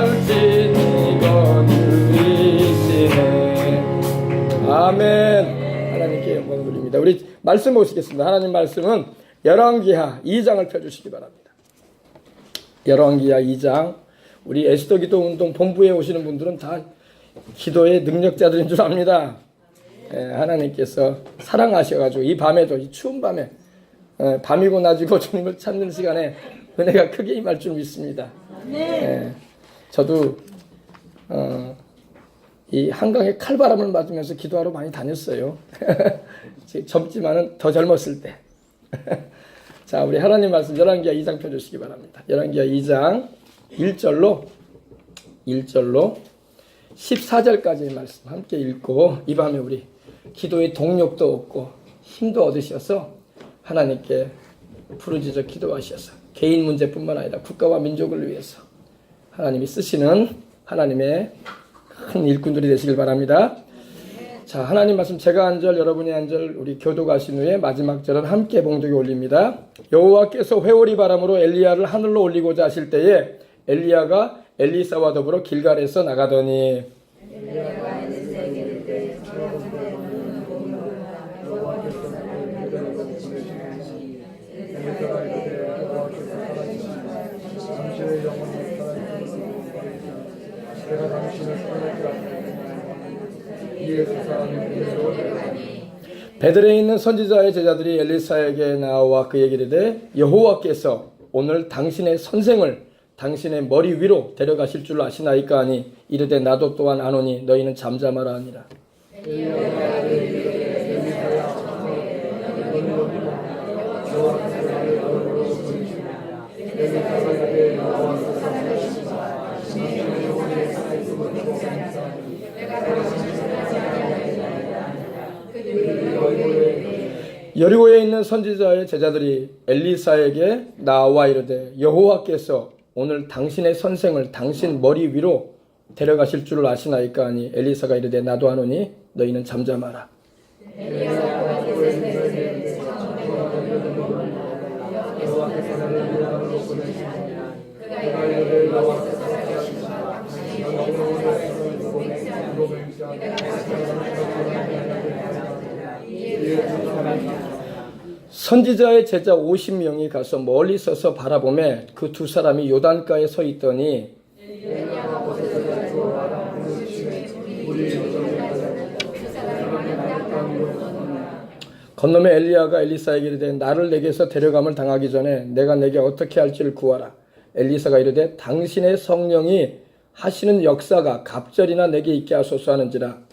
살핀 이거 누리시네. 아멘. 하나님께 영광 돌립니다. 우리 말씀 보시겠습니다. 하나님 말씀은 열왕기하 2장을 펴주시기 바랍니다. 열왕기하 2장. 우리 에스더 기도 운동 본부에 오시는 분들은 다 기도의 능력자들인 줄 압니다. 하나님께서 사랑하셔가지고 이 밤에도, 이 추운 밤에, 밤이고 낮이고 주님을 찾는 시간에 은혜가 크게 임할 줄 믿습니다. 저도 이 한강에 칼바람을 맞으면서 기도하러 많이 다녔어요. 젊지만은 더 젊었을 때. 자, 우리 하나님 말씀 열왕기하 2장 펴주시기 바랍니다. 열왕기하 2장 1절로 14절까지의 말씀 함께 읽고 이 밤에 우리 기도의 동력도 얻고 힘도 얻으셔서 하나님께 부르짖어 기도하셔서 개인 문제뿐만 아니라 국가와 민족을 위해서 하나님이 쓰시는 하나님의 큰 일꾼들이 되시길 바랍니다. 자, 하나님 말씀 제가 한 절 여러분이 한 절 우리 교도 가신 후에 마지막 절은 함께 봉독에 올립니다. 여호와께서 회오리 바람으로 엘리야를 하늘로 올리고자 하실 때에 엘리야가 엘리사와 더불어 길갈에서 나가더니 베들레헴에 있는 선지자의 제자들이 엘리사에게 나와 그에게 이르되 여호와께서 오늘 당신의 선생을 당신의 머리 위로 데려가실 줄 아시나이까 하니 이르되 나도 또한 아노니 너희는 잠잠하라 하니라. 여리고에 있는 선지자의 제자들이 엘리사에게 나와 이르되 여호와께서 오늘 당신의 선생을 당신 머리 위로 데려가실 줄 아시나이까 하니 엘리사가 이르되 나도 아노니 너희는 잠잠하라. 선지자의 제자 50명이 가서 멀리 서서 바라보매 그 두 사람이 요단가에 서 있더니 건너매 엘리야가 엘리사에게 이르되 나를 내게서 데려감을 당하기 전에 내가 내게 어떻게 할지를 구하라. 엘리사가 이르되 당신의 성령이 하시는 역사가 갑절이나 내게 있게 하소서 하는지라.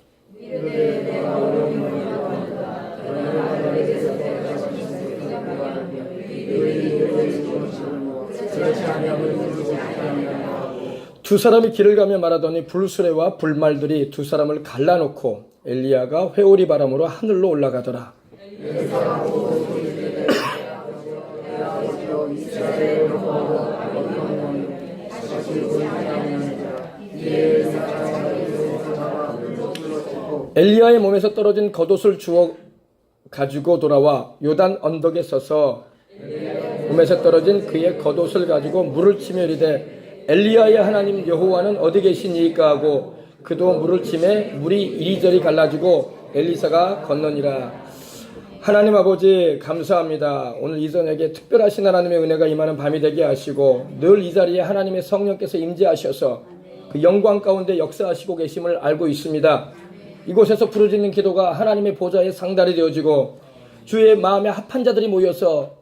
두 사람이 길을 가며 말하더니 불수레와 불말들이 두 사람을 갈라놓고 엘리야가 회오리 바람으로 하늘로 올라가더라. 엘리야의 몸에서 떨어진 겉옷을 주워 가지고 돌아와 요단 언덕에 서서 몸에서 떨어진 그의 겉옷을 가지고 물을 치며 이르되 엘리야의 하나님 여호와는 어디 계시니까 하고 그도 물을 치매 물이 이리저리 갈라지고 엘리사가 건너니라. 하나님 아버지 감사합니다. 오늘 이전에게 특별하신 하나님의 은혜가 임하는 밤이 되게 하시고 늘 이 자리에 하나님의 성령께서 임재하셔서 그 영광 가운데 역사하시고 계심을 알고 있습니다. 이곳에서 부르짖는 기도가 하나님의 보좌에 상달이 되어지고 주의 마음에 합한 자들이 모여서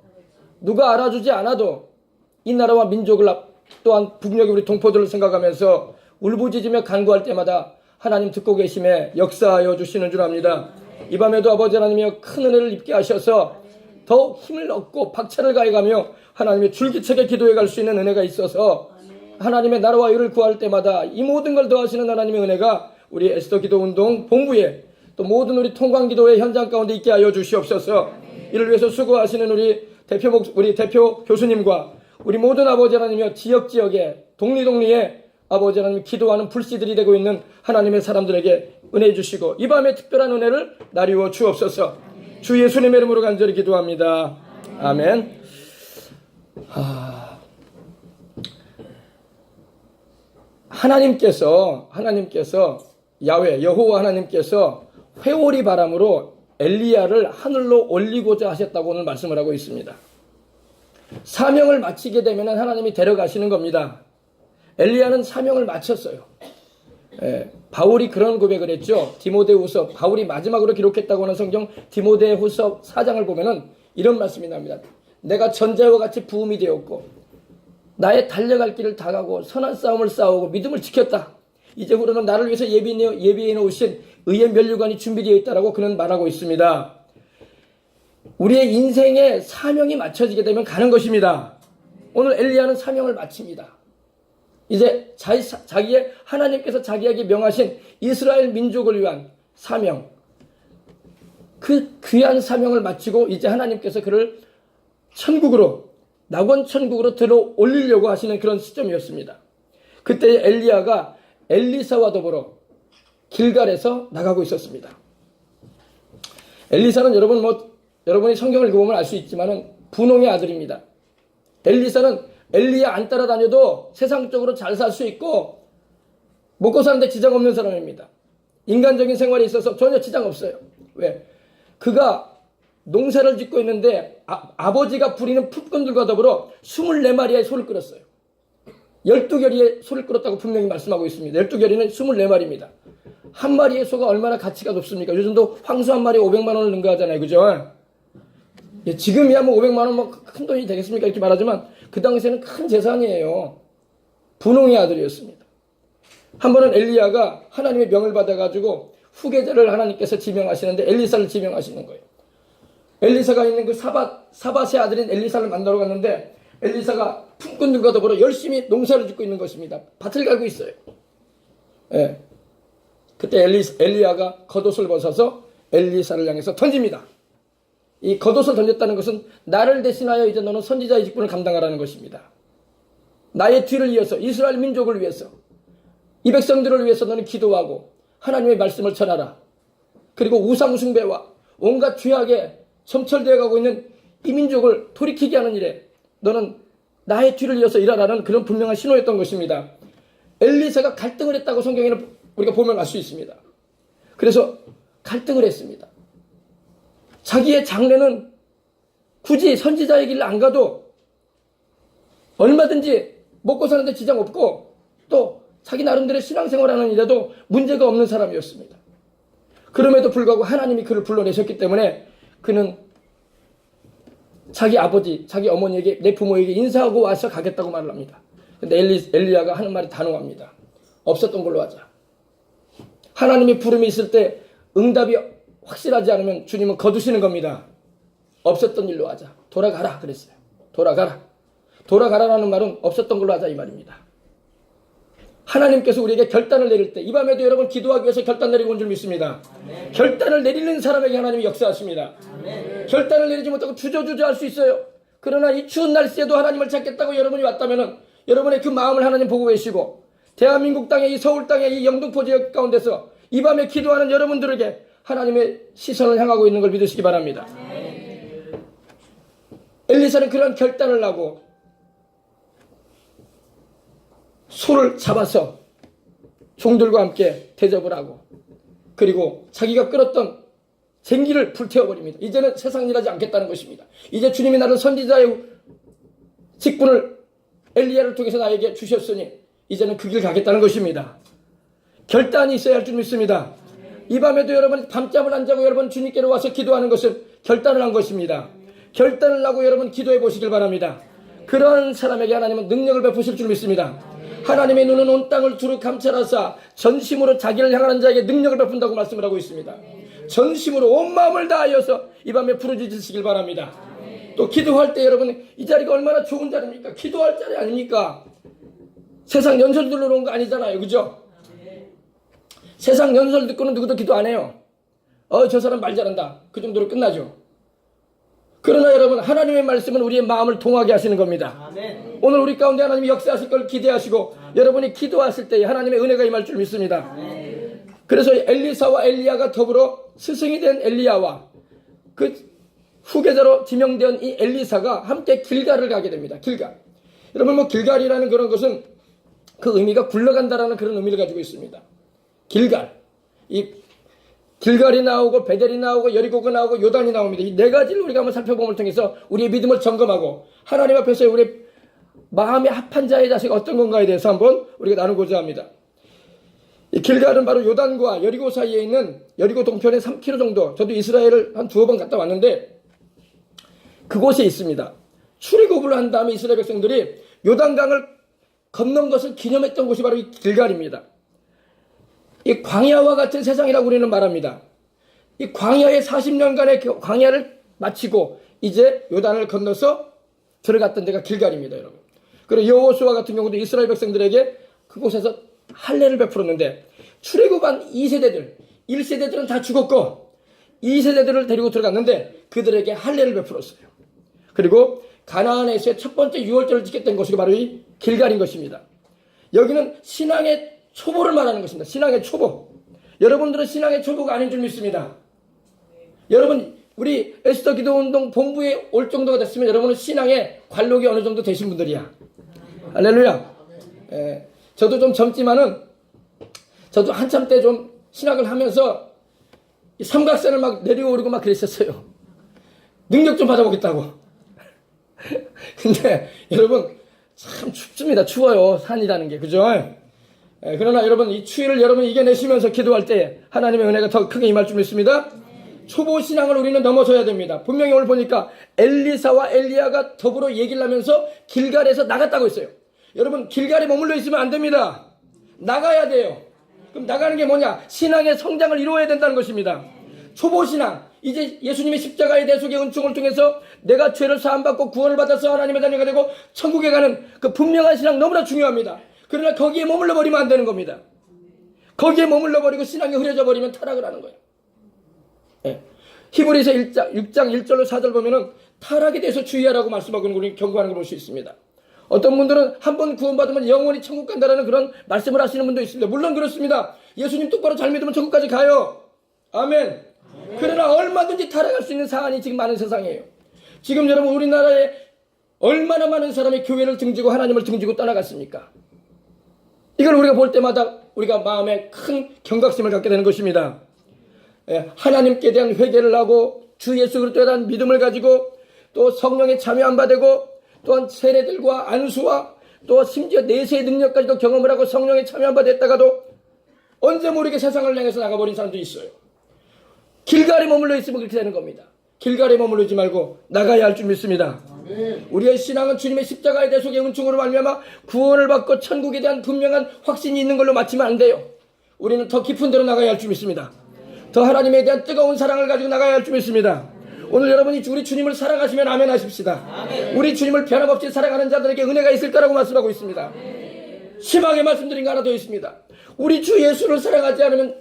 누가 알아주지 않아도 이 나라와 민족을 또한 북녘의 우리 동포들을 생각하면서 울부짖으며 간구할 때마다 하나님 듣고 계심에 역사하여 주시는 줄 압니다. 이 밤에도 아버지 하나님이여 큰 은혜를 입게 하셔서 더욱 힘을 얻고 박차를 가해가며 하나님의 줄기차게 기도해 갈 수 있는 은혜가 있어서 하나님의 나라와 의를 구할 때마다 이 모든 걸 더하시는 하나님의 은혜가 우리 에스더 기도 운동 본부에 또 모든 우리 통광 기도의 현장 가운데 있게 하여 주시옵소서. 이를 위해서 수고하시는 우리 대표 교수님과 우리 모든 아버지 하나님이여 지역에 동리에 아버지 하나님 기도하는 불씨들이 되고 있는 하나님의 사람들에게 은혜 주시고 이 밤에 특별한 은혜를 나리워 주옵소서. 주 예수님의 이름으로 간절히 기도합니다. 아멘. 하나님께서 야훼 여호와 하나님께서 회오리 바람으로 엘리야를 하늘로 올리고자 하셨다고 오늘 말씀을 하고 있습니다. 사명을 마치게 되면 하나님이 데려가시는 겁니다. 엘리야는 사명을 마쳤어요. 바울이 그런 고백을 했죠. 디모데후서, 바울이 마지막으로 기록했다고 하는 성경 디모데후서 4장을 보면은 이런 말씀이 납니다. 내가 전자와 같이 부음이 되었고 나의 달려갈 길을 다 가고 선한 싸움을 싸우고 믿음을 지켰다. 이제부터는 나를 위해서 예비해 놓으신 의의 면류관이 준비되어 있다라고 그는 말하고 있습니다. 우리의 인생의 사명이 맞춰지게 되면 가는 것입니다. 오늘 엘리야는 사명을 마칩니다. 이제 자기의 하나님께서 자기에게 명하신 이스라엘 민족을 위한 사명, 그 귀한 사명을 마치고 이제 하나님께서 그를 천국으로, 낙원 천국으로 들어 올리려고 하시는 그런 시점이었습니다. 그때 엘리야가 엘리사와 더불어 길갈에서 나가고 있었습니다. 엘리사는 여러분이 성경을 읽어보면 알 수 있지만은 분홍의 아들입니다. 엘리사는 엘리야 안 따라다녀도 세상적으로 잘 살 수 있고 먹고 사는데 지장 없는 사람입니다. 인간적인 생활에 있어서 전혀 지장 없어요. 왜? 그가 농사를 짓고 있는데 아버지가 부리는 품꾼들과 더불어 24마리의 소를 끌었어요. 12결의의 소를 끌었다고 분명히 말씀하고 있습니다. 12결의는 24마리입니다. 한 마리의 소가 얼마나 가치가 높습니까? 요즘도 황소 한 마리에 500만 원을 능가하잖아요. 그죠? 지금이야 뭐 500만 원 큰 돈이 되겠습니까? 이렇게 말하지만 그 당시에는 큰 재산이에요. 분홍의 아들이었습니다. 한 번은 엘리야가 하나님의 명을 받아가지고 후계자를 하나님께서 지명하시는데 엘리사를 지명하시는 거예요. 엘리사가 있는 그 사밧의 아들인 엘리사를 만나러 갔는데 엘리사가 품꾼들과 더불어 열심히 농사를 짓고 있는 것입니다. 밭을 갈고 있어요. 그때 엘리야가 겉옷을 벗어서 엘리사를 향해서 던집니다. 이 겉옷을 던졌다는 것은 나를 대신하여 이제 너는 선지자의 직분을 감당하라는 것입니다. 나의 뒤를 이어서 이스라엘 민족을 위해서 이 백성들을 위해서 너는 기도하고 하나님의 말씀을 전하라. 그리고 우상 숭배와 온갖 죄악에 점철되어 가고 있는 이 민족을 돌이키게 하는 일에 너는 나의 뒤를 이어서 일하라는 그런 분명한 신호였던 것입니다. 엘리사가 갈등을 했다고 성경에는 우리가 보면 알 수 있습니다. 그래서 갈등을 했습니다. 자기의 장래는 굳이 선지자의 길을 안 가도 얼마든지 먹고 사는데 지장 없고 또 자기 나름대로 신앙생활하는 일에도 문제가 없는 사람이었습니다. 그럼에도 불구하고 하나님이 그를 불러내셨기 때문에 그는 자기 아버지, 자기 어머니에게, 내 부모에게 인사하고 와서 가겠다고 말을 합니다. 근데 엘리야가 하는 말이 단호합니다. 없었던 걸로 하자. 하나님의 부름이 있을 때 응답이 확실하지 않으면 주님은 거두시는 겁니다. 없었던 일로 하자. 돌아가라 그랬어요. 돌아가라. 돌아가라라는 말은 없었던 걸로 하자 이 말입니다. 하나님께서 우리에게 결단을 내릴 때, 이 밤에도 여러분 기도하기 위해서 결단 내리고 온 줄 믿습니다. 아멘. 결단을 내리는 사람에게 하나님이 역사하십니다. 아멘. 결단을 내리지 못하고 주저주저 할 수 있어요. 그러나 이 추운 날씨에도 하나님을 찾겠다고 여러분이 왔다면 여러분의 그 마음을 하나님 보고 계시고 대한민국 땅에 이 서울 땅에 이 영등포 지역 가운데서 이 밤에 기도하는 여러분들에게 하나님의 시선을 향하고 있는 걸 믿으시기 바랍니다. 아멘. 엘리사는 그런 결단을 하고 소를 잡아서 종들과 함께 대접을 하고 그리고 자기가 끌었던 쟁기를 불태워버립니다. 이제는 세상 일하지 않겠다는 것입니다. 이제 주님이 나를 선지자의 직분을 엘리야를 통해서 나에게 주셨으니 이제는 그 길 가겠다는 것입니다. 결단이 있어야 할 줄 믿습니다. 이 밤에도 여러분 밤잠을 안 자고 여러분 주님께로 와서 기도하는 것은 결단을 한 것입니다. 결단을 하고 여러분 기도해 보시길 바랍니다. 그런 사람에게 하나님은 능력을 베푸실 줄 믿습니다. 하나님의 눈은 온 땅을 두루 감찰하사 전심으로 자기를 향하는 자에게 능력을 베푼다고 말씀을 하고 있습니다. 전심으로 온 마음을 다하여서 이 밤에 부르짖으시길 바랍니다. 또 기도할 때 여러분 이 자리가 얼마나 좋은 자리입니까? 기도할 자리 아닙니까? 세상 연설 들으러 온 거 아니잖아요. 그죠? 세상 연설 듣고는 누구도 기도 안 해요. 저 사람 말 잘한다. 그 정도로 끝나죠. 그러나 여러분 하나님의 말씀은 우리의 마음을 동하게 하시는 겁니다. 아멘. 오늘 우리 가운데 하나님이 역사하실 걸 기대하시고 여러분이 기도하실 때 하나님의 은혜가 임할 줄 믿습니다. 아멘. 그래서 엘리사와 엘리야가 더불어 스승이 된 엘리야와 그 후계자로 지명된 이 엘리사가 함께 길갈을 가게 됩니다. 길갈. 여러분 길갈이라는 그런 것은 그 의미가 굴러간다라는 그런 의미를 가지고 있습니다. 길갈. 이 길갈이 나오고 베델이 나오고 여리고가 나오고 요단이 나옵니다. 이 네 가지를 우리가 한번 살펴봄을 통해서 우리의 믿음을 점검하고 하나님 앞에서 우리 마음의 합한 자의 자세가 어떤 건가에 대해서 한번 우리가 나누고자 합니다. 이 길갈은 바로 요단과 여리고 사이에 있는 여리고 동편에 3km 정도, 저도 이스라엘을 한 두어 번 갔다 왔는데 그곳에 있습니다. 출애굽을 한 다음에 이스라엘 백성들이 요단강을 건넌 것을 기념했던 곳이 바로 이 길갈입니다. 이 광야와 같은 세상이라고 우리는 말합니다. 이 광야의 40년간의 광야를 마치고 이제 요단을 건너서 들어갔던 데가 길갈입니다, 여러분. 그리고 여호수아 같은 경우도 이스라엘 백성들에게 그곳에서 할례를 베풀었는데 출애굽한 2세대들, 1세대들은 다 죽었고 2세대들을 데리고 들어갔는데 그들에게 할례를 베풀었어요. 그리고 가나안에서의 첫 번째 유월절을 지켰던 곳이 바로 이 길갈인 것입니다. 여기는 신앙의 초보를 말하는 것입니다. 신앙의 초보. 여러분들은 신앙의 초보가 아닌 줄 믿습니다. 여러분, 우리 에스더 기도운동 본부에 올 정도가 됐으면 여러분은 신앙의 관록이 어느 정도 되신 분들이야. 할렐루야. 저도 좀 젊지만은 저도 한참 때 좀 신학을 하면서 삼각산을 막 내려오르고 막 그랬었어요. 능력 좀 받아보겠다고. 근데 여러분 참 춥습니다. 추워요. 산이라는 게. 그죠? 그러나 여러분 이 추위를 여러분 이겨내시면서 기도할 때 하나님의 은혜가 더 크게 임할 줄 믿습니다. 초보 신앙을 우리는 넘어서야 됩니다. 분명히 오늘 보니까 엘리사와 엘리야가 더불어 얘기를 하면서 길갈에서 나갔다고 했어요. 여러분 길갈에 머물러 있으면 안 됩니다. 나가야 돼요. 그럼 나가는 게 뭐냐? 신앙의 성장을 이루어야 된다는 것입니다. 초보 신앙. 이제 예수님의 십자가의 대속의 은총을 통해서 내가 죄를 사함받고 구원을 받아서 하나님의 자녀가 되고 천국에 가는 그 분명한 신앙 너무나 중요합니다. 그러나 거기에 머물러 버리면 안 되는 겁니다. 거기에 머물러 버리고 신앙이 흐려져 버리면 타락을 하는 거예요. 히브리서 6장 1절로 4절 보면은 타락에 대해서 주의하라고 말씀하고 있는 걸 경고하는 걸 볼 수 있습니다. 어떤 분들은 한 번 구원받으면 영원히 천국 간다라는 그런 말씀을 하시는 분도 있습니다. 물론 그렇습니다. 예수님 똑바로 잘 믿으면 천국까지 가요. 아멘. 그러나 얼마든지 타락할 수 있는 사안이 지금 많은 세상이에요. 지금 여러분 우리나라에 얼마나 많은 사람이 교회를 등지고 하나님을 등지고 떠나갔습니까? 이걸 우리가 볼 때마다 우리가 마음에 큰 경각심을 갖게 되는 것입니다. 하나님께 대한 회개를 하고 주 예수 그리스도에 대한 믿음을 가지고 또 성령에 참여 안 받고 또한 세례들과 안수와 또 심지어 내세의 능력까지도 경험을 하고 성령에 참여 안 받았다가도 언제 모르게 세상을 향해서 나가버린 사람도 있어요. 길갈에 머물러 있으면 그렇게 되는 겁니다. 길갈에 머물르지 말고 나가야 할 줄 믿습니다. 우리의 신앙은 주님의 십자가의 대속의 은총으로 말미암아 구원을 받고 천국에 대한 분명한 확신이 있는 걸로 마치면 안 돼요. 우리는 더 깊은 데로 나가야 할 줄 믿습니다. 더 하나님에 대한 뜨거운 사랑을 가지고 나가야 할 줄 믿습니다. 오늘 여러분이 우리 주님을 사랑하시면 아멘 하십시다. 아멘. 우리 주님을 변함없이 사랑하는 자들에게 은혜가 있을 거라고 말씀하고 있습니다. 아멘. 심하게 말씀드린 거 하나 더 있습니다. 우리 주 예수를 사랑하지 않으면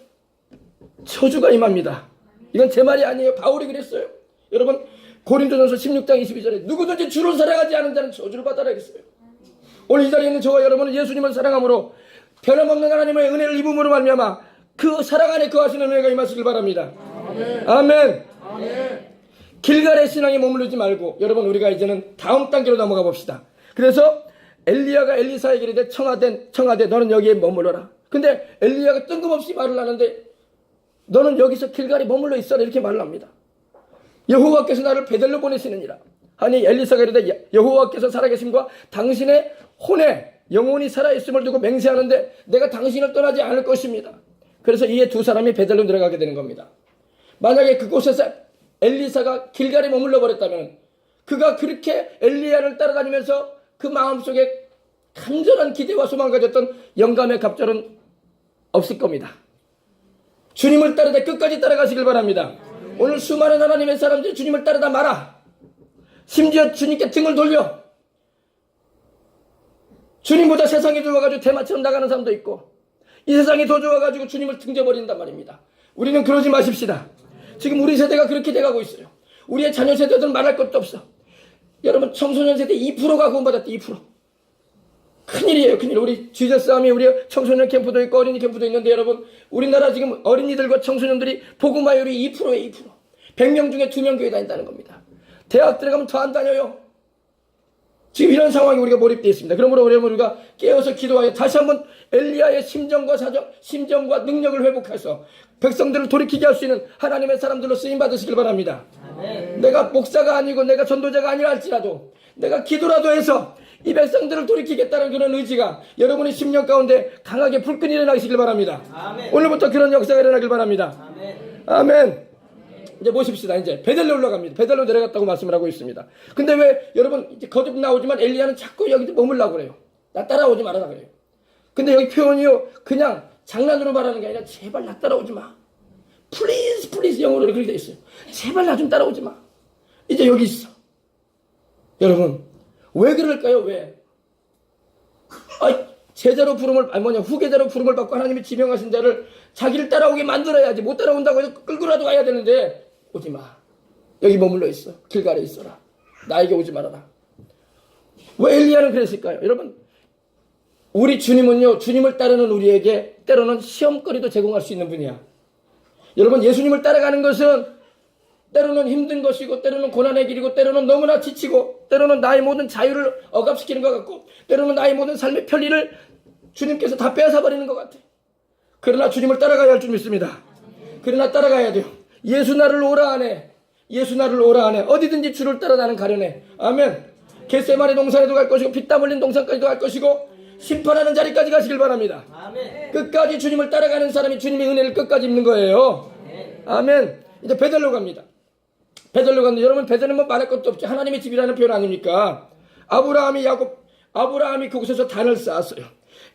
저주가 임합니다. 이건 제 말이 아니에요. 바울이 그랬어요. 여러분 고린도전서 16장 22절에 누구든지 주를 사랑하지 않은 자는 저주를 받아라 그랬어요. 오늘 이 자리에 있는 저와 여러분은 예수님을 사랑함으로 변함없는 하나님의 은혜를 입음으로 말미암아 그 사랑 안에 거하시는 은혜가 임하시길 바랍니다. 아멘. 아멘. 아멘. 길갈의 신앙에 머무르지 말고 여러분 우리가 이제는 다음 단계로 넘어가 봅시다. 그래서 엘리야가 엘리사에게 이르되 청하되 너는 여기에 머물러라. 근데 엘리야가 뜬금없이 말을 하는데 너는 여기서 길갈에 머물러 있어라 이렇게 말을 합니다. 여호와께서 나를 베델로 보내시느니라. 아니 엘리사가 이르되 여호와께서 살아계심과 당신의 혼에 영혼이 살아있음을 두고 맹세하는데 내가 당신을 떠나지 않을 것입니다. 그래서 이에 두 사람이 베델로 들어가게 되는 겁니다. 만약에 그곳에서 엘리사가 길갈에 머물러 버렸다면 그가 그렇게 엘리야를 따라다니면서 그 마음속에 간절한 기대와 소망을 가졌던 영감의 갑절은 없을 겁니다. 주님을 따르되 끝까지 따라가시길 바랍니다. 오늘 수많은 하나님의 사람들이 주님을 따르다 말아. 심지어 주님께 등을 돌려. 주님보다 세상이 좋아가지고 대마처럼 나가는 사람도 있고 이 세상이 더 좋아가지고 주님을 등져버린단 말입니다. 우리는 그러지 마십시다. 지금 우리 세대가 그렇게 돼가고 있어요. 우리의 자녀 세대들은 말할 것도 없어. 여러분 청소년 세대 2%가 구원받았대. 2%. 큰일이에요. 큰일. 우리 지저스함이 우리 청소년 캠프도 있고 어린이 캠프도 있는데 여러분 우리나라 지금 어린이들과 청소년들이 복음화율이 2%예요. 2%. 100명 중에 2명 교회 다닌다는 겁니다. 대학 들어가면 더 안 다녀요. 지금 이런 상황에 우리가 몰입되어 있습니다. 그러므로 우리가 깨어서 기도하여 다시 한번 엘리야의 심정과 능력을 회복해서 백성들을 돌이키게 할 수 있는 하나님의 사람들로 쓰임 받으시길 바랍니다. 아멘. 내가 목사가 아니고 내가 전도자가 아니라 할지라도 내가 기도라도 해서 이 백성들을 돌이키겠다는 그런 의지가 여러분의 심령 가운데 강하게 불끈 일어나시길 바랍니다. 아멘. 오늘부터 그런 역사가 일어나길 바랍니다. 아멘. 아멘. 이제 모십시다. 이제 베델로 올라갑니다. 베델로 내려갔다고 말씀을 하고 있습니다. 근데 왜 여러분 이제 거듭 나오지만 엘리야는 자꾸 여기 머물라고 그래요. 나 따라오지 말아라 그래요. 근데 여기 표현이요, 그냥 장난으로 말하는 게 아니라 제발 나 따라오지 마. 플리즈 영어로 그렇게 돼 있어요. 제발 나 좀 따라오지 마. 이제 여기 있어. 여러분 왜 그럴까요? 왜? 제자로 후계자로 부름을 받고 하나님이 지명하신 자를 자기를 따라오게 만들어야지. 못 따라온다고 해서 끌고라도 가야 되는데 오지 마. 여기 머물러 있어. 길가에 있어라. 나에게 오지 말아라. 왜 엘리야는 그랬을까요? 여러분 우리 주님은요, 주님을 따르는 우리에게 때로는 시험거리도 제공할 수 있는 분이야. 여러분 예수님을 따라가는 것은 때로는 힘든 것이고 때로는 고난의 길이고 때로는 너무나 지치고 때로는 나의 모든 자유를 억압시키는 것 같고 때로는 나의 모든 삶의 편리를 주님께서 다 빼앗아버리는 것 같아. 그러나 주님을 따라가야 할 줄 믿습니다. 그러나 따라가야 돼요. 예수 나를 오라 하네. 예수 나를 오라 하네. 어디든지 주를 따라 나는 가려네. 아멘. 겟세마네 동산에도 갈 것이고 피땀 흘린 동산까지도 갈 것이고 심판하는 자리까지 가시길 바랍니다. 아멘. 끝까지 주님을 따라가는 사람이 주님의 은혜를 끝까지 입는 거예요. 아멘. 이제 베델로 갑니다. 베델로 갔는데 여러분 베델은 뭐 말할 것도 없죠. 하나님의 집이라는 표현 아닙니까? 아브라함이 그곳에서 단을 쌓았어요.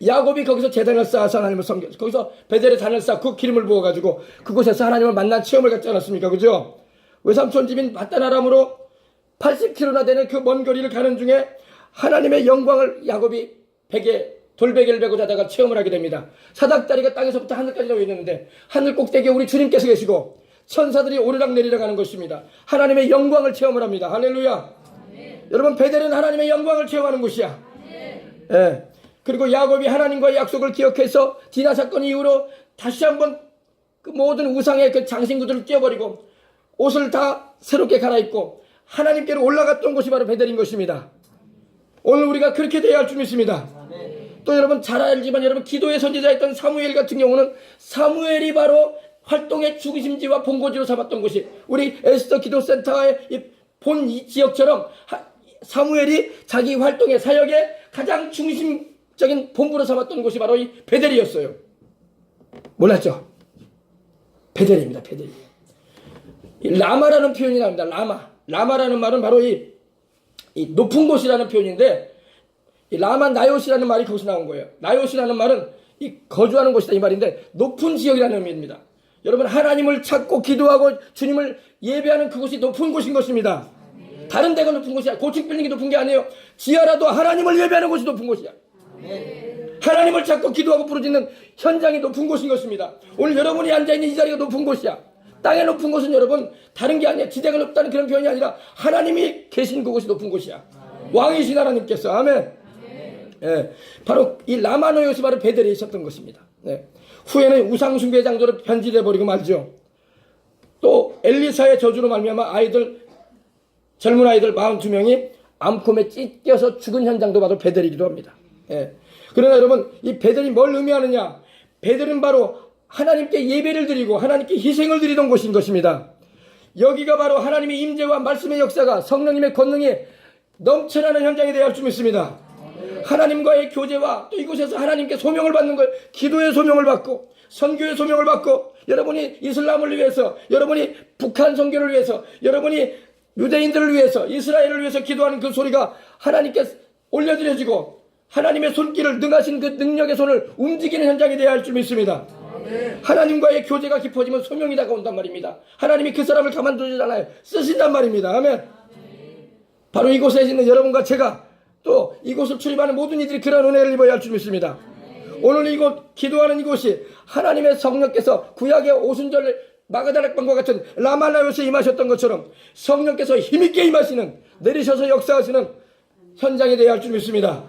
야곱이 거기서 제단을 쌓아서 하나님을 섬겼어요. 거기서 베델에 단을 쌓고 기름을 부어가지고 그곳에서 하나님을 만난 체험을 갖지 않았습니까? 그죠? 외삼촌 집인 바단 아람으로 80km나 되는 그 먼 거리를 가는 중에 하나님의 영광을 야곱이 돌베개를 베고 자다가 체험을 하게 됩니다. 사닥다리가 땅에서부터 하늘까지 나와 있는데 하늘 꼭대기에 우리 주님께서 계시고 천사들이 오르락내리락 하는 것입니다. 하나님의 영광을 체험을 합니다. 할렐루야. 아멘. 여러분 베델은 하나님의 영광을 체험하는 곳이야. 예. 그리고 야곱이 하나님과의 약속을 기억해서 디나 사건 이후로 다시 한번 그 모든 우상의 그 장신구들을 떼어버리고 옷을 다 새롭게 갈아입고 하나님께로 올라갔던 곳이 바로 베델인 것입니다. 오늘 우리가 그렇게 돼야 할 줄 믿습니다. 또 여러분 잘 알지만 여러분 기도의 선지자였던 사무엘 같은 경우는 사무엘이 바로 활동의 중심지와 본고지로 삼았던 곳이 우리 에스더 기도센터의 본 이 지역처럼 사무엘이 자기 활동의 사역의 가장 중심적인 본부로 삼았던 곳이 바로 이 베델이었어요. 몰랐죠? 베델입니다. 베델. 라마라는 표현이 나옵니다. 라마라는 말은 바로 이 높은 곳이라는 표현인데 이 라마 나요시라는 말이 거기서 나온 거예요. 나요시라는 말은 이 거주하는 곳이다 이 말인데 높은 지역이라는 의미입니다. 여러분 하나님을 찾고 기도하고 주님을 예배하는 그곳이 높은 곳인 것입니다. 다른 데가 높은 곳이야. 고층 빌딩이 높은 게 아니에요. 지하라도 하나님을 예배하는 곳이 높은 곳이야. 하나님을 찾고 기도하고 부르짖는 현장이 높은 곳인 것입니다. 오늘 여러분이 앉아있는 이 자리가 높은 곳이야. 땅의 높은 곳은 여러분 다른 게 아니야. 지대가 높다는 그런 표현이 아니라 하나님이 계신 그곳이 높은 곳이야. 왕이신 하나님께서. 아멘. 예, 바로 이 라마노요시 바로 베델에 있었던 것입니다. 네. 후에는 우상숭배 장소로 변질해 버리고 말죠. 또 엘리사의 저주로 말미암아 젊은 아이들 42명이 암콤에 찢겨서 죽은 현장도 바로 베델이기도 합니다. 예. 그러나 여러분 이 베델이 뭘 의미하느냐? 베델은 바로 하나님께 예배를 드리고 하나님께 희생을 드리던 곳인 것입니다. 여기가 바로 하나님의 임재와 말씀의 역사가 성령님의 권능이 넘쳐나는 현장이 되어야 할 줄 믿습니다. 하나님과의 교제와 또 이곳에서 하나님께 소명을 받는 것, 기도의 소명을 받고 선교의 소명을 받고 여러분이 이슬람을 위해서, 여러분이 북한 선교를 위해서, 여러분이 유대인들을 위해서, 이스라엘을 위해서 기도하는 그 소리가 하나님께 올려드려지고 하나님의 손길을 능하신 그 능력의 손을 움직이는 현장이 되어야 할 줄 믿습니다. 하나님과의 교제가 깊어지면 소명이 다가온단 말입니다. 하나님이 그 사람을 가만두지 않아요. 쓰신단 말입니다. 아멘. 바로 이곳에 있는 여러분과 제가 또 이곳을 출입하는 모든 이들이 그런 은혜를 입어야 할 줄 믿습니다. 오늘 이곳 기도하는 이곳이 하나님의 성령께서 구약의 오순절 마가다락방과 같은 라마나요스에 임하셨던 것처럼 성령께서 힘있게 임하시는, 내리셔서 역사하시는 현장이 되어야 할 줄 믿습니다.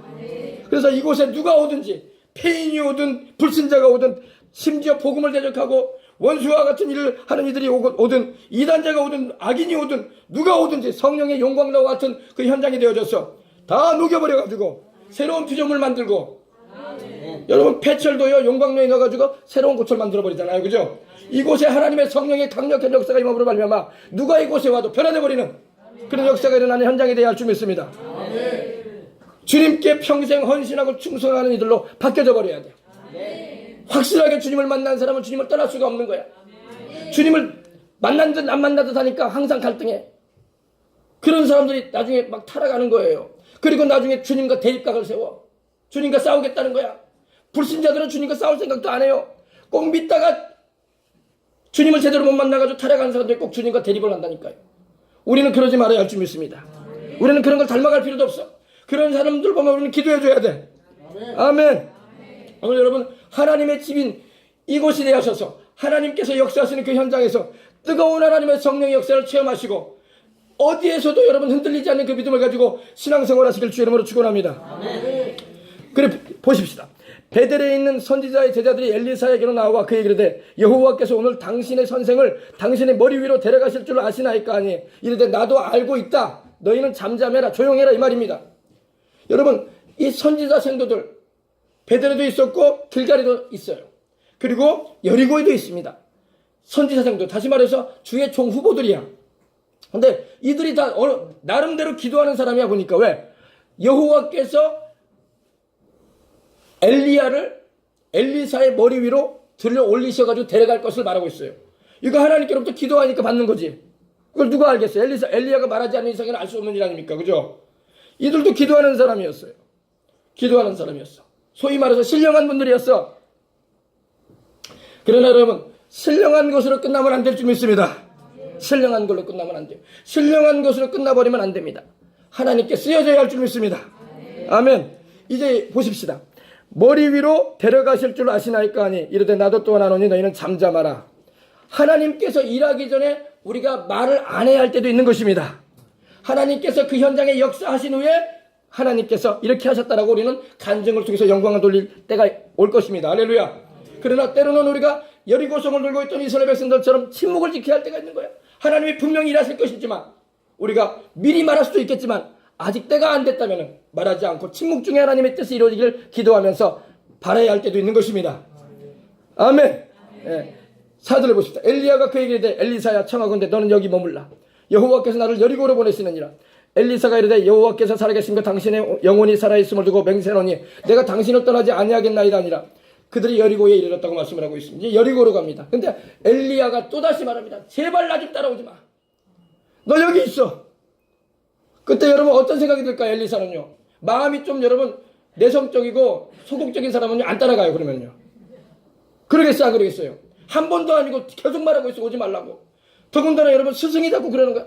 그래서 이곳에 누가 오든지, 폐인이 오든 불신자가 오든, 심지어 복음을 대적하고 원수와 같은 일을 하는 이들이 오든, 이단자가 오든 악인이 오든 누가 오든지 성령의 영광과 같은 그 현장이 되어져서 다 녹여버려가지고 새로운 피조물 만들고, 여러분 폐철도요 용광로에 넣어가지고 새로운 고철 만들어버리잖아요. 그죠? 이곳에 하나님의 성령의 강력한 역사가 임함으로 말미암아 누가 이곳에 와도 변화되어버리는 그런 역사가 일어나는 현장이 되어야 할 줄 믿습니다. 주님께 평생 헌신하고 충성하는 이들로 바뀌어져 버려야 돼요. 확실하게 주님을 만난 사람은 주님을 떠날 수가 없는 거야. 주님을 만난 듯 안 만난 듯 하니까 항상 갈등해. 그런 사람들이 나중에 막 타락하는 거예요. 그리고 나중에 주님과 대립각을 세워. 주님과 싸우겠다는 거야. 불신자들은 주님과 싸울 생각도 안 해요. 꼭 믿다가 주님을 제대로 못 만나가지고 타락하는 사람들이 꼭 주님과 대립을 한다니까요. 우리는 그러지 말아야 할 줄 믿습니다. 우리는 그런 걸 닮아갈 필요도 없어. 그런 사람들 보면 우리는 기도해줘야 돼. 아멘. 오늘 여러분 하나님의 집인 이곳이 되어셔서 하나님께서 역사하시는 그 현장에서 뜨거운 하나님의 성령의 역사를 체험하시고 어디에서도 여러분 흔들리지 않는 그 믿음을 가지고 신앙생활 하시길 주의 이름으로 축원합니다. 그래 보십시다. 베델에 있는 선지자의 제자들이 엘리사에게로 나와 그에게 이르되 여호와께서 오늘 당신의 선생을 당신의 머리 위로 데려가실 줄 아시나이까 하니 이르되 나도 알고 있다. 너희는 잠잠해라 조용해라 이 말입니다. 여러분 이 선지자 생도들 베델에도 있었고 길갈에도 있어요. 그리고 여리고에도 있습니다. 선지자 생도 다시 말해서 주의 종 후보들이야. 근데 이들이 다 나름대로 기도하는 사람이야 보니까 왜? 여호와께서 엘리야를 엘리사의 머리 위로 들려 올리셔가지고 데려갈 것을 말하고 있어요. 이거 하나님께로부터 기도하니까 받는 거지. 이걸 누가 알겠어요? 엘리야가 말하지 않는 이상은 알 수 없는 일 아닙니까? 그죠? 이들도 기도하는 사람이었어요. 기도하는 사람이었어. 소위 말해서 신령한 분들이었어. 그러나 여러분 신령한 것으로 끝나면 안 될 줄 믿습니다. 신령한 걸로 끝나면 안 돼요. 신령한 것으로 끝나버리면 안 됩니다. 하나님께 쓰여져야 할 줄 믿습니다. 아멘. 이제 보십시다. 머리 위로 데려가실 줄 아시나이까 하니 이르되 나도 또한 하노니 너희는 잠잠하라. 하나님께서 일하기 전에 우리가 말을 안 해야 할 때도 있는 것입니다. 하나님께서 그 현장에 역사하신 후에 하나님께서 이렇게 하셨다라고 우리는 간증을 통해서 영광을 돌릴 때가 올 것입니다. 할렐루야. 그러나 때로는 우리가 여리고성을 들고 있던 이스라엘 백성들처럼 침묵을 지켜야 할 때가 있는 거예요. 하나님이 분명히 일하실 것이지만 우리가 미리 말할 수도 있겠지만 아직 때가 안 됐다면 말하지 않고 침묵 중에 하나님의 뜻이 이루어지길 기도하면서 바라야 할 때도 있는 것입니다. 아멘. 예. 사절을 보십시다. 엘리야가 그에게 이르되 엘리사야 청하건대 너는 여기 머물라. 여호와께서 나를 여리고로 보내시느니라. 엘리사가 이르되 여호와께서 살아계신 것 당신의 영혼이 살아있음을 두고 맹세하노니 내가 당신을 떠나지 아니하겠나이다 아니라. 그들이 여리고에 이르렀다고 말씀을 하고 있습니다. 이제 여리고로 갑니다. 근데 엘리야가 또다시 말합니다. 제발 나 좀 따라오지 마. 너 여기 있어. 그때 여러분 어떤 생각이 들까요? 엘리사는요. 마음이 좀 여러분 내성적이고 소극적인 사람은요 안 따라가요. 그러면요. 그러겠어요? 안 그러겠어요? 한 번도 아니고 계속 말하고 있어. 오지 말라고. 더군다나 여러분 스승이 자꾸 그러는 거야.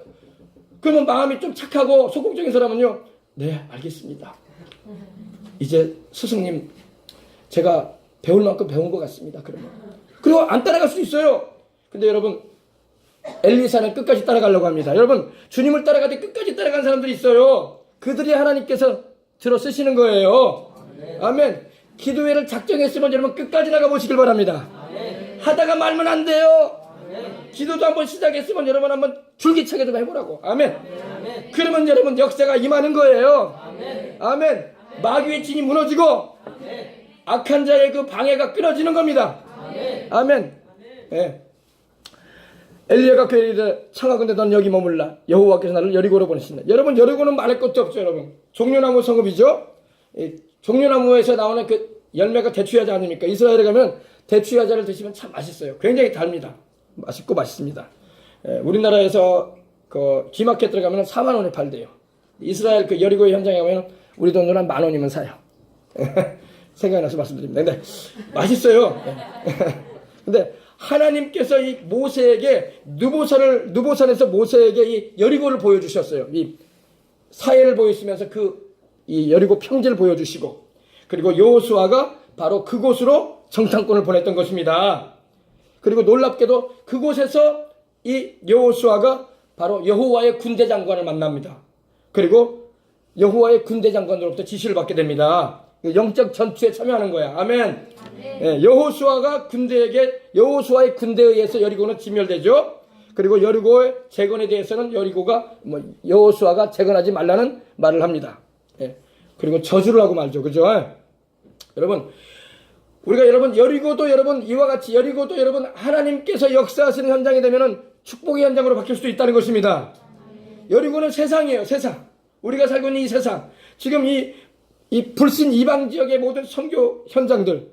그러면 마음이 좀 착하고 소극적인 사람은요. 네 알겠습니다. 이제 스승님 제가 배울 만큼 배운 것 같습니다. 그러면. 그리고 안 따라갈 수 있어요. 근데 여러분 엘리사는 끝까지 따라가려고 합니다. 여러분 주님을 따라가되 끝까지 따라간 사람들이 있어요. 그들이 하나님께서 들어 쓰시는 거예요. 아멘. 기도회를 작정했으면 여러분 끝까지 나가보시길 바랍니다. 하다가 말면 안 돼요. 기도도 한번 시작했으면 여러분 한번 줄기차게 좀 해보라고. 아멘. 그러면 여러분 역사가 임하는 거예요. 아멘. 마귀의 진이 무너지고 악한 자의 그 방해가 끊어지는 겁니다. 아멘. 예. 엘리야가 그에게 청하건대 넌 여기 머물라. 여호와께서 나를 여리고로 보내신다. 여러분 여리고는 말할 것도 없죠. 여러분 종려나무 성읍이죠. 종려나무에서 나오는 그 열매가 대추야자 아닙니까? 이스라엘에 가면 대추야자를 드시면 참 맛있어요. 굉장히 달입니다. 맛있고 맛있습니다. 우리나라에서 그 G마켓 들어가면 4만 원에 팔대요. 이스라엘 그 여리고의 현장에 가면 우리 돈으로 한 10,000원이면 사요. 생각이 나서 말씀드립니다. 근데 맛있어요. 근데 하나님께서 이 모세에게 느보산에서 모세에게 이 여리고를 보여주셨어요. 이 사해를 보여주면서 이 여리고 평지를 보여주시고 그리고 여호수아가 바로 그곳으로 정탐꾼을 보냈던 것입니다. 그리고 놀랍게도 그곳에서 이 여호수아가 바로 여호와의 군대 장관을 만납니다. 그리고 여호와의 군대 장관으로부터 지시를 받게 됩니다. 영적 전투에 참여하는 거야. 아멘. 예, 여호수아의 군대에 의해서 여리고는 진멸되죠. 그리고 여리고의 재건에 대해서는 여호수아가 재건하지 말라는 말을 합니다. 예, 그리고 저주를 하고 말죠. 그죠? 여러분, 우리가 여러분 여리고도 여러분 이와 같이 여리고도 여러분 하나님께서 역사하시는 현장이 되면은 축복의 현장으로 바뀔 수도 있다는 것입니다. 여리고는 세상이에요. 세상. 우리가 살고 있는 이 세상. 지금 이 불신 이방 지역의 모든 선교 현장들,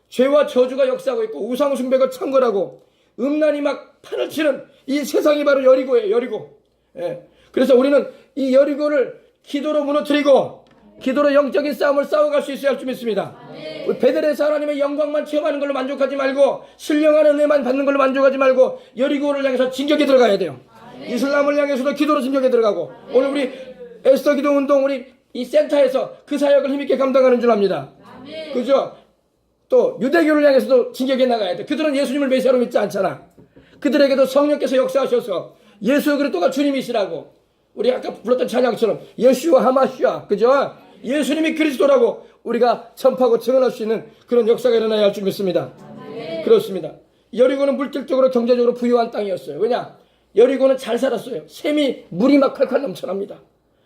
죄와 저주가 역사하고 있고 우상 숭배가 창궐하고 음란이 막 판을 치는 이 세상이 바로 여리고예요. 여리고. 예. 그래서 우리는 이 여리고를 기도로 무너뜨리고 기도로 영적인 싸움을 싸워갈 수 있어야 할 줄 믿습니다. 우리 베델에서 하나님의 영광만 체험하는 걸로 만족하지 말고 신령한 은혜만 받는 걸로 만족하지 말고 여리고를 향해서 진격에 들어가야 돼요. 이슬람을 향해서도 기도로 진격에 들어가고 오늘 우리 에스더 기도 운동 우리 이 센터에서 그 사역을 힘있게 감당하는 줄 압니다. 그죠? 또 유대교를 향해서도 진격에 나가야 돼. 그들은 예수님을 메시아로 믿지 않잖아. 그들에게도 성령께서 역사하셔서 예수 그리스도가 주님이시라고 우리 아까 불렀던 찬양처럼 예수와 하마시아 그죠? 예수님이 그리스도라고 우리가 전파하고 증언할 수 있는 그런 역사가 일어나야 할 줄 믿습니다. 그렇습니다. 여리고는 물질적으로 경제적으로 부유한 땅이었어요. 왜냐? 여리고는 잘 살았어요. 샘이 물이 막 콸콸 넘쳐납니다.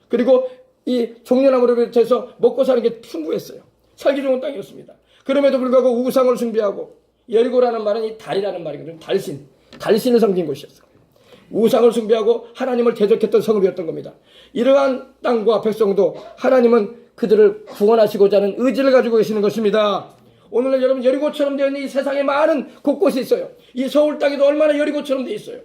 그리고 이 종려나무를 비롯해서 먹고 사는 게 풍부했어요. 살기 좋은 땅이었습니다. 그럼에도 불구하고 우상을 숭배하고 여리고라는 말은 이 달이라는 말이거든요. 달신을 섬긴 곳이었어요. 우상을 숭배하고 하나님을 대적했던 성읍이었던 겁니다. 이러한 땅과 백성도 하나님은 그들을 구원하시고자 하는 의지를 가지고 계시는 것입니다. 오늘날 여러분 여리고처럼 되어 있는 이 세상에 많은 곳곳이 있어요. 이 서울 땅에도 얼마나 여리고처럼 되어 있어요.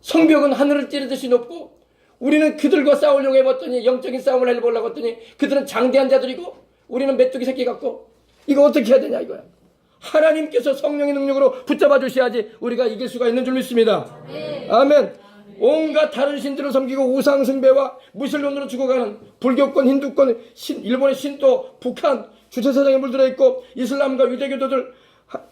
성벽은 하늘을 찌르듯이 높고 우리는 그들과 싸우려고 해봤더니 영적인 싸움을 해보려고 했더니 그들은 장대한 자들이고 우리는 메뚜기 새끼 같고 이거 어떻게 해야 되냐 이거야. 하나님께서 성령의 능력으로 붙잡아 주셔야지 우리가 이길 수가 있는 줄 믿습니다. 아멘. 온갖 다른 신들을 섬기고 우상 숭배와 무신론으로 죽어가는 불교권, 힌두권, 일본의 신도, 북한 주체사상에 물들어 있고 이슬람과 유대교도들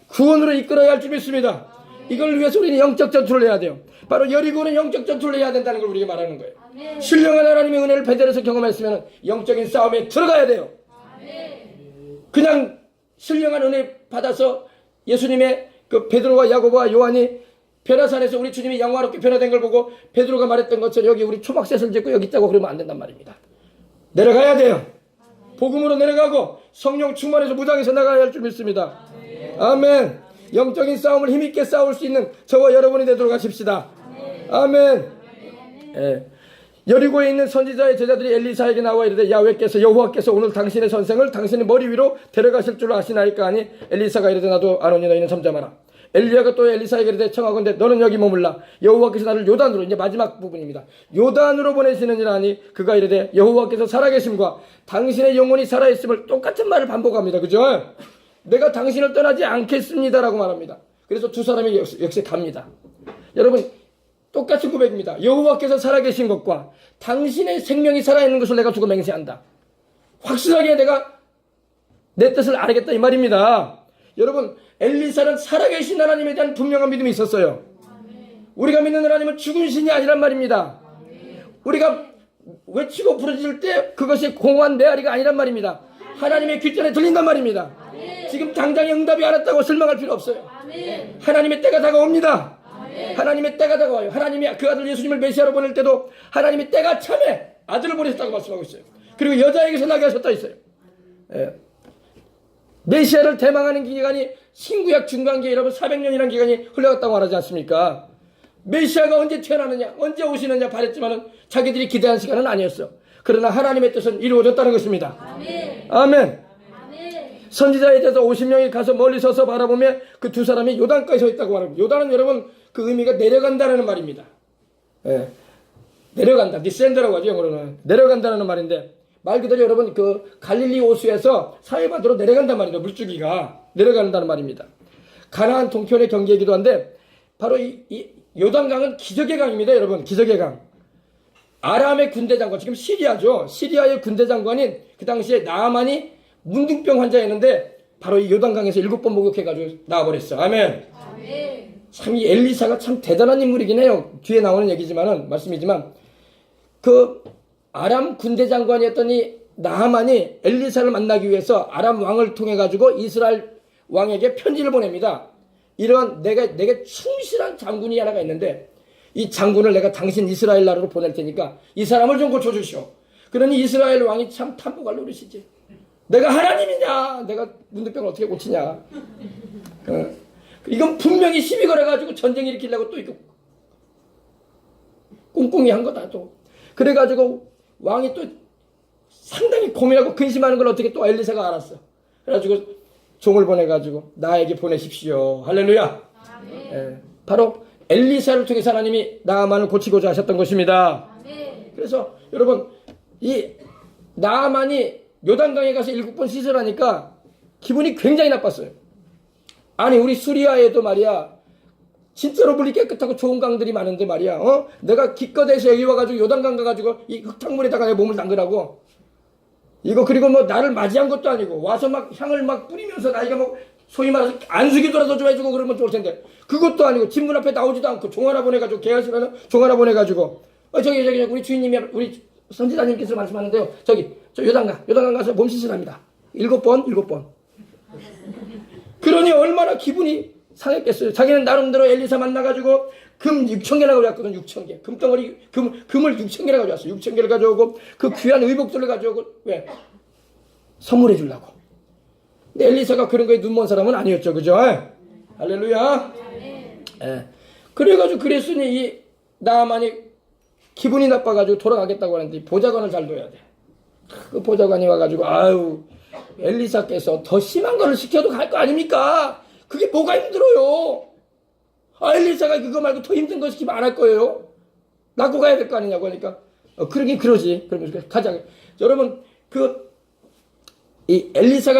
구원으로 이끌어야 할 줄 믿습니다. 이걸 위해서 우리는 영적 전투를 해야 돼요. 바로 여리고는 영적 전투를 해야 된다는 걸 우리에게 말하는 거예요. 신령한 하나님의 은혜를 베델에서 경험했으면 영적인 싸움에 들어가야 돼요. 그냥 신령한 은혜 받아서 예수님의 그 베드로와 야고보와 요한이 변화산에서 우리 주님이 영화롭게 변화된 걸 보고 베드로가 말했던 것처럼 여기 우리 초막셋을 짓고 여기 있다고 그러면 안 된단 말입니다. 내려가야 돼요. 복음으로 내려가고 성령 충만해서 무장해서 나가야 할 줄 믿습니다. 아멘. 영적인 싸움을 힘있게 싸울 수 있는 저와 여러분이 되도록 하십시다. 아멘. 예. 여리고에 있는 선지자의 제자들이 엘리사에게 나와 이르되 야훼께서 여호와께서 오늘 당신의 선생을 당신의 머리 위로 데려가실 줄 아시나이까 하니 엘리사가 이르되 나도 아노니 너희는 잠잠하라. 엘리야가 또 엘리사에게 이르되 청하건대 너는 여기 머물라. 여호와께서 나를 요단으로 이제 마지막 부분입니다. 요단으로 보내시느니라 하니 그가 이르되 여호와께서 살아계심과 당신의 영혼이 살아있음을 똑같은 말을 반복합니다. 그죠? 내가 당신을 떠나지 않겠습니다라고 말합니다. 그래서 두 사람이 역시 갑니다. 여러분 똑같은 고백입니다. 여호와께서 살아계신 것과 당신의 생명이 살아있는 것을 내가 두고 맹세한다. 확실하게 내가 내 뜻을 알겠다 이 말입니다. 여러분 엘리사는 살아계신 하나님에 대한 분명한 믿음이 있었어요. 우리가 믿는 하나님은 죽은 신이 아니란 말입니다. 우리가 외치고 부르짖을 때 그것이 공허한 메아리가 아니란 말입니다. 하나님의 귓전에 들린단 말입니다. 지금 당장에 응답이 안 왔다고 실망할 필요 없어요. 하나님의 때가 다가옵니다. 하나님의 때가 다가와요. 하나님이 그 아들 예수님을 메시아로 보낼 때도 하나님이 때가 참에 아들을 보내셨다고 말씀하고 있어요. 그리고 여자에게서 나게 하셨다 있어요. 예. 메시아를 대망하는 기간이 신구약 중간기에 여러분 400년이라는 기간이 흘러갔다고 말하지 않습니까? 메시아가 언제 태어나느냐 언제 오시느냐 바랬지만은 자기들이 기대한 시간은 아니었어. 그러나 하나님의 뜻은 이루어졌다는 것입니다. 아멘. 선지자에 대해서 50명이 가서 멀리 서서 바라보며 그 두 사람이 요단까지 서 있다고 말합니다. 요단은 여러분 그 의미가 내려간다는 말입니다. 예. 내려간다. 디센드라고 하죠. 영어로는. 내려간다는 말인데 말 그대로 여러분 그 갈릴리 호수에서 사해바다로 내려간단 말이에요. 물줄기가 내려간다는 말입니다. 가나안 동편의 경계이기도 한데 바로 이 요단강은 기적의 강입니다. 여러분 기적의 강. 아람의 군대 장관 지금 시리아죠. 시리아의 군대 장관인 그 당시에 나아만이 문둥병 환자였는데 바로 이 요단강에서 7번 목욕해가지고 나와버렸어. 아멘. 참 이 엘리사가 참 대단한 인물이긴 해요. 뒤에 나오는 얘기지만은 말씀이지만 그 아람 군대 장관이었던 이 나하만이 엘리사를 만나기 위해서 아람 왕을 통해 가지고 이스라엘 왕에게 편지를 보냅니다. 이런 내게 충실한 장군이 하나가 있는데 이 장군을 내가 당신 이스라엘 나라로 보낼 테니까 이 사람을 좀 고쳐주시오. 그러니 이스라엘 왕이 참 탐욕할 노릇이지. 내가 하나님이냐? 내가 문둥병을 어떻게 고치냐? 이건 분명히 시비 걸어가지고 전쟁 일으키려고 또 이거 꿍꿍이 한 거다 또. 그래가지고 왕이 또 상당히 고민하고 근심하는 걸 어떻게 또 엘리사가 알았어. 그래가지고 종을 보내가지고 나에게 보내십시오. 할렐루야. 예, 바로 엘리사를 통해서 하나님이 나아만을 고치고자 하셨던 것입니다. 그래서 여러분 이 나아만이 요단강에 가서 7번 씻으라니까 기분이 굉장히 나빴어요. 아니 우리 수리아에도 말이야 진짜로 물이 깨끗하고 좋은 강들이 많은데 말이야 내가 기껏해서 여기 와가지고 요단강 가가지고 이 흙탕물에다가 내 몸을 담그라고 이거 그리고 뭐 나를 맞이한 것도 아니고 와서 막 향을 막 뿌리면서 나이가 뭐 소위 말해서 안수기도라도 좀 해주고 그러면 좋을 텐데 그것도 아니고 집 문 앞에 나오지도 않고 종 하나 보내가지고 계약서는 종 하나 보내가지고 저기 우리 주인님이 우리 선지자님께서 말씀하는데요 저 요단강 가서 몸 씻으랍니다. 7번 그러니 얼마나 기분이 상했겠어요. 자기는 나름대로 엘리사 만나가지고 금 6,000개나 가져왔거든. 6,000개 금덩어리 금을 6,000개나 가져왔어. 6,000개를 가져오고 그 귀한 의복들을 가져오고 왜? 선물해 주려고. 근데 엘리사가 그런 거에 눈먼 사람은 아니었죠. 그죠? 할렐루야. 그래가지고 그랬으니 이 나아만이 기분이 나빠가지고 돌아가겠다고 하는데 보좌관을 잘 둬야 돼. 그 보좌관이 와가지고 아유 엘리사께서 더 심한 거를 시켜도 갈 거 아닙니까? 그게 뭐가 힘들어요? 엘리사가 그거 말고 더 힘든 거 시키면 안 할 거예요? 낳고 가야 될 거 아니냐고 하니까 그러긴 그러지. 그러면서 가자. 여러분 이 엘리사가